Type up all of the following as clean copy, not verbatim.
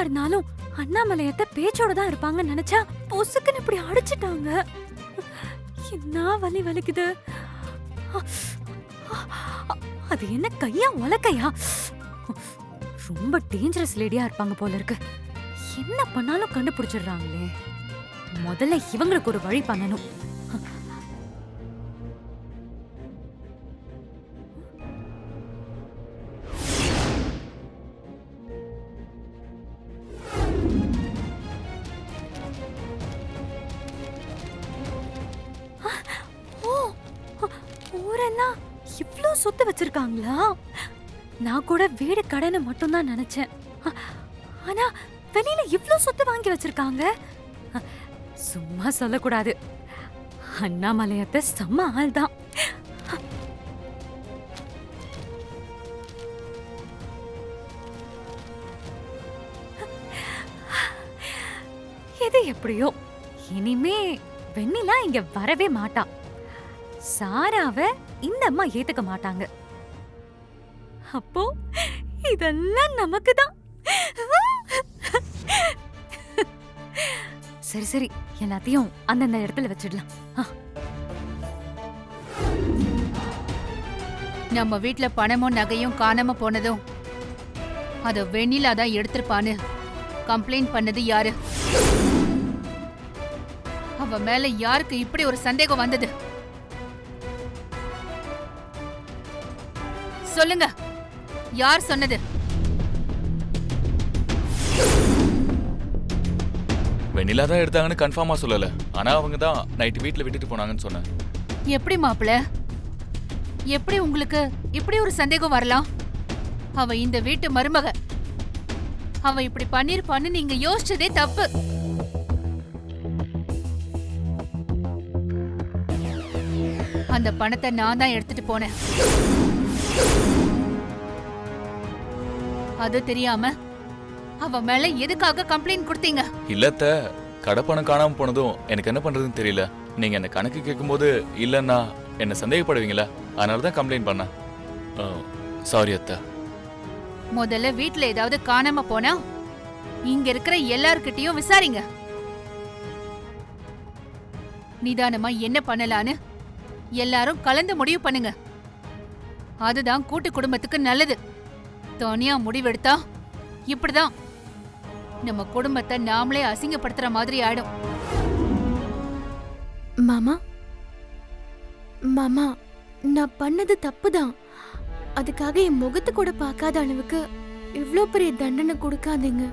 இருந்தாலும் அண்ணாமலையத்த பேச்சோட தான் இருப்பாங்கன்னு நினைச்சா பொசுக்குன்னு இப்படி அடிச்சிட்டாங்க. என்ன வலி வலிக்குது. அது என்ன கையா உலக்கையா? ரொம்ப டேஞ்சரஸ் லேடியா இருப்பாங்க போல இருக்கு. என்ன பண்ணாலும் கண்டுபிடிச்சிடுறாங்களே. முதல்ல இவங்களுக்கு ஒரு வழி பண்ணணும். ஊரெல்லாம் இவ்ளோ சொத்து வச்சிருக்காங்களா? நான் கூட வீடு கடைன்னு மட்டும் தான் நினைச்சேன். ஆனா வெளியில இவ்ளோ சொத்து வாங்கி வச்சிருக்காங்க. சும்மா சொல்லக்கூடாது. அண்ணாமலையத்த செம்ம ஆள் தான். எது எப்படியோ இனிமே வெண்ணிலா இங்க வரவே மாட்டா. சாராவ இந்த அம்மா ஏத்துக்க மாட்டாங்க. அப்போ இதெல்லாம் நமக்கு தான். சரி சரி, எல்லாத்தையும் அந்தந்த இடத்துல வச்சிடலாம். நம்ம வீட்ல பணமும் நகையும் காணாம போனதும் அத வெண்ணிலா தான் எடுத்திருப்பான்னு கம்ப்ளைண்ட் பண்ணது யாரு? அவ மேல யாருக்கு இப்படி ஒரு சந்தேகம் வந்தது? சொல்லுங்க, யார் சொன்னது? வெண்ணிலா தான் எடுத்தாங்கன்னு கன்ஃபார்மா சொல்லல. ஆனா அவங்க தான் நைட் வீட்ல விட்டுட்டு போனாங்கன்னு சொன்னேன். எப்படி மாப்பிள, எப்படி உங்களுக்கு இப்படி ஒரு சந்தேகம் வரலாம்? அவ இந்த வீட்டு மருமக. அவ இப்படி பண்ணிருப்பான்னு நீங்க யோசிச்சதே தப்பு. அந்த பணத்தை நான் தான் எடுத்துட்டு போனேன். அது தெரியாம அவ மேல எதுக்காக கம்ப்ளைண்ட் கொடுத்தீங்க? இல்லத்த, கடப்பணம் காணாம போனதும் எனக்கு என்ன பண்றதுன்னு தெரியல. நீங்க என்ன கணக்கு கேட்கும்போது இல்லன்னா என்ன சந்தேகப்படுவீங்களா? அதனாலதான் கம்ப்ளைண்ட் பண்ணேன். சாரி அத்தா. முதல்ல வீட்ல ஏதாவது காணாம போனா இங்க இருக்கிற எல்லார்கிட்டயும் விசாரிங்க. நிதானமா என்ன பண்ணலான்னு எல்லாரும் கலந்து முடிவு பண்ணுங்க. அதுதான் கூட்டு குடும்பத்துக்கு நல்லது. தனியா முடிவெடுத்தா இப்படிதான் நம்ம குடும்பத்தை நாமளே அசிங்கப்படுத்துற மாதிரி ஆயிடும். மாமா மாமா, நான் பண்ணது தப்புதான். அதுக்காக என் முகத்தை கூட பார்க்காத அளவுக்கு இவ்ளோ பெரிய தண்டனை கொடுக்காதீங்க.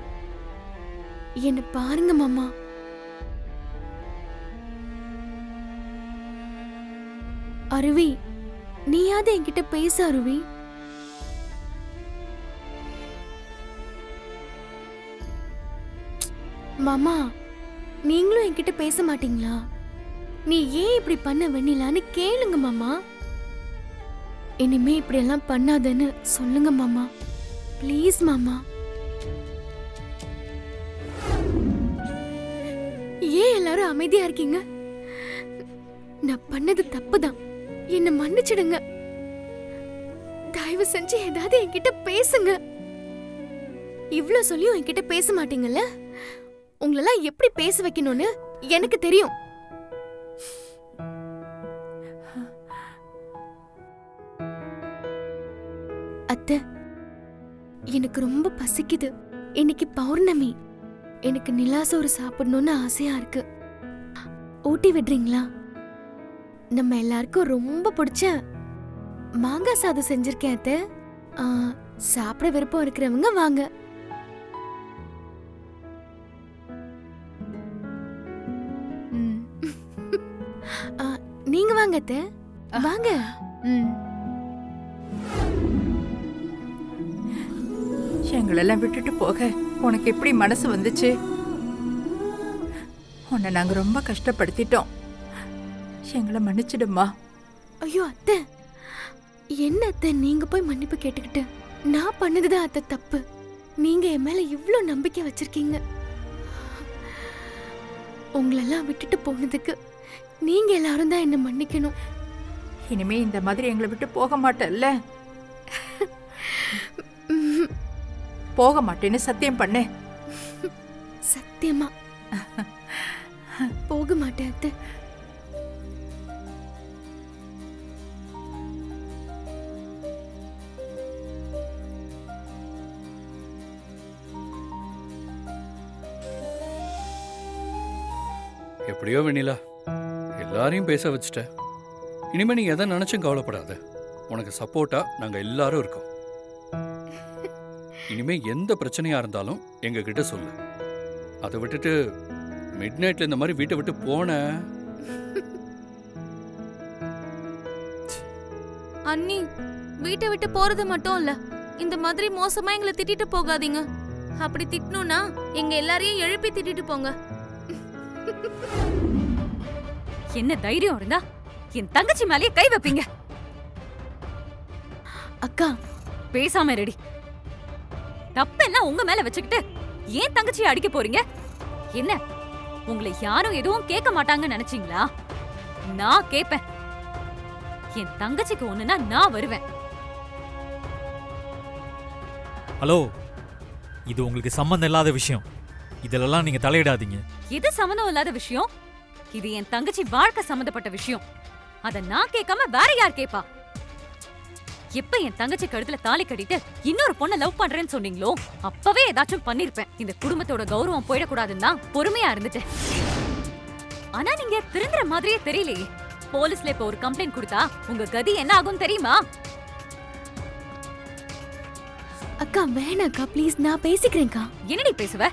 என்ன பாருங்க மாமா. அருவி, நீயாவது என்கிட்ட பேச அருவி. மாமா, நீங்களும் என்கிட்ட பேச மாட்டீங்களா? நீ ஏன் இப்படி பண்ண வெண்ணிலான்னு கேளுங்க மாமா. இனிமே இப்படி எல்லாம் பண்ணாதன்னு சொல்லுங்க மாமா. ப்ளீஸ் மாமா. ஏன் எல்லாரும் அமைதியா இருக்கீங்க? நான் பண்ணது தப்புதான். என்ன மன்னிச்சிடுங்க. தயவு செஞ்சு ஏதாவது என்கிட்ட பேசுங்க. இவ்ளோ சொல்லியும் என்கிட்ட பேச மாட்டீங்கல்ல? உங்களெல்லாம் எப்படி பேச வைக்கணும்னு எனக்கு தெரியும். அத்தை, எனக்கு ரொம்ப பசிக்குது. இன்னைக்கு பௌர்ணமி. எனக்கு நிலாசோறு சாப்பிடணும்னு ஆசையா இருக்கு. ஊட்டி விடுறீங்களா? நம்ம எல்லாருக்கும் ரொம்ப பிடிச்ச மாங்காய் சாதம் செஞ்சிருக்கேன் அத்தை. சாப்பிட விருப்பம் இருக்கிறவங்க வாங்க. நீங்க வாங்க அத்தை, வாங்க. எங்களெல்லாம் விட்டுட்டு போக உனக்கு எப்படி மனசு வந்துச்சு? உன்னை நாங்க ரொம்ப கஷ்டப்படுத்திட்டோம். எங்களை மன்னிச்சிடுமா. ஐயோ அத்தை, என்ன அத்தை நீங்க போய் மன்னிப்பு கேட்டுக்கிட்டு? நான் பண்ணதுதான் அத்தை தப்பு. நீங்க என் மேல இவ்ளோ நம்பிக்கை வச்சிருக்கீங்க. உங்களெல்லாம் விட்டுட்டு போனதுக்கு நீங்க எல்லாரும் தான் என்ன மன்னிக்கணும். இனிமே இந்த மாதிரி எங்களை விட்டு போக மாட்டல்ல? போக மாட்டேன்னு சத்தியம் பண்ணு. சத்தியமா போக மாட்டேன் அத்தை. எப்படியோ வெண்ணிலா, எல்லாரையும் பேச வச்சுட்ட. இனிமே நீ எதை நினைச்சும் கவலைப்படாத. உனக்கு சப்போர்ட்டா நாங்க எல்லாரும் இருக்கோம். இனிமே எந்த பிரச்சனையா இருந்தாலும் எங்க கிட்ட சொல்லு. அதை விட்டுட்டு மிட் நைட்ல இந்த மாதிரி வீட்டை விட்டு போன. அண்ணி, வீட்டை விட்டு போறது மட்டும் இல்ல, இந்த மாதிரி மோசமா எங்களை திட்டிட்டு போகாதீங்க. அப்படி திட்டணும்னா எங்க எல்லாரையும் எழுப்பி திட்டிட்டு போங்க. என்ன தைரியம் இருந்தா என் தங்கச்சி மேலேயே கை வைப்பீங்க? அக்கா, பேசாம ரெடி. தப்பெல்லாம் உங்க மேல வச்சுக்கிட்டு ஏன் தங்கச்சியை அடிக்க போறீங்க? என்ன உங்களை யாரும் எதுவும் கேட்க மாட்டாங்கன்னு நினைச்சீங்களா? நான் கேட்பேன். என் தங்கச்சிக்கு ஒண்ணுனா நான் வருவேன். ஹலோ, இது உங்களுக்கு சம்பந்தம் இல்லாத விஷயம். இதெல்லாம் நீங்க தலையிடாதீங்க. இது சம்மந்தம் இல்லாத விஷயம். இது என் தங்கச்சி வாழ்க்கை சம்பந்தப்பட்ட விஷயம். அத நான் கேட்காம வேற யார் கேப்பா? எப்ப என் தங்கச்சி கழுத்துல தாலி கட்டிட்டு இன்னொரு பொண்ணை லவ் பண்றேன்னு சொன்னீங்களோ அப்பவே ஏதாச்சும் பண்ணிருப்பேன். இந்த குடும்பத்தோட கௌரவம் போயிடக்கூடாதுன்னு தான் பொறுமையா இருந்துட்டேன். ஆனா நீங்க திருந்துற மாதிரியே தெரியலையே. போலீஸ்ல இப்ப ஒரு கம்ப்ளைண்ட் கொடுத்தா உங்க கதி என்ன ஆகும் தெரியுமா? அக்கா வேணாக்கா, ப்ளீஸ், நான் பேசிக்கிறேன்க்கா. என்னடி பேசுவ?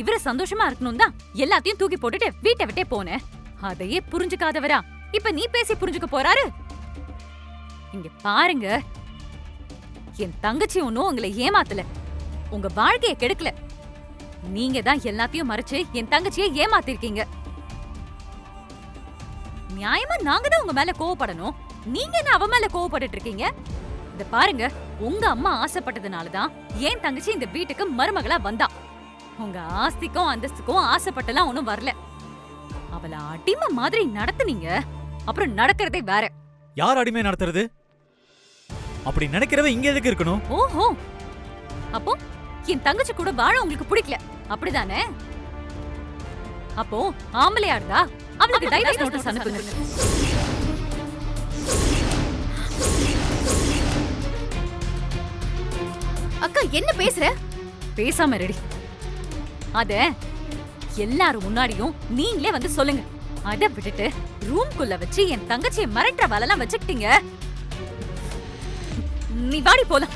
இவர சந்தோஷமா இருக்கணும் தான் எல்லாத்தையும் தூக்கி போட்டுட்டு வீட்டை விட்டே போனேன். அதையே புரிஞ்சுக்காதவரா இப்ப நீ பேசி புரிஞ்சுக்க போறாரு? இங்க பாருங்க, என் தங்கச்சி ஒன்னும் உங்களை ஏமாத்தல, உங்க வாழ்க்கைய கெடுக்கல. நீங்க தான் எல்லாத்தையும் மறைச்சு என் தங்கச்சியை ஏமாத்திருக்கீங்க. நியாயமா நாங்க தான் உங்க மேல கோவப்படணும். நீங்க என்ன அவ மேல கோவப்பட்டுட்டு இருக்கீங்க? இத பாருங்க, உங்க அம்மா ஆசைப்பட்டதுனாலதான் என் தங்கச்சி இந்த வீட்டுக்கு மருமகளா வந்தா. உங்க ஆஸ்திக்கும் அந்தஸ்துக்கும் ஆசைப்பட்டெல்லாம் ஒண்ணும் வரல. அவளை அடிமை மாதிரி நடத்துனீங்க, அப்புறம் நடக்கிறதே வேற. யார் அடிமை நடத்துறது? அப்படி நினைக்கிறவ இங்க எதுக்கு இருக்கணும்? ஓஹோ, அப்போ என் தங்கச்சி கூட வாழ உங்களுக்கு பிடிக்கல, அப்படிதானே? அப்போ ஆம்பளையா இருந்தா அவளுக்கு டைவர்ஸ் நோட்டீஸ் அனுப்புங்க. அக்கா, என்ன பேசுற? பேசாம ரெடி. அத எல்லாரும் முன்னாடியும் நீங்களே வந்து சொல்லுங்க. அத விட்டுட்டு ரூம்குள்ள வச்சு என் தங்கச்சியை மிரட்டுற வேலைலாம் வச்சுக்கிட்டீங்க. நீ வாடி போலாம்.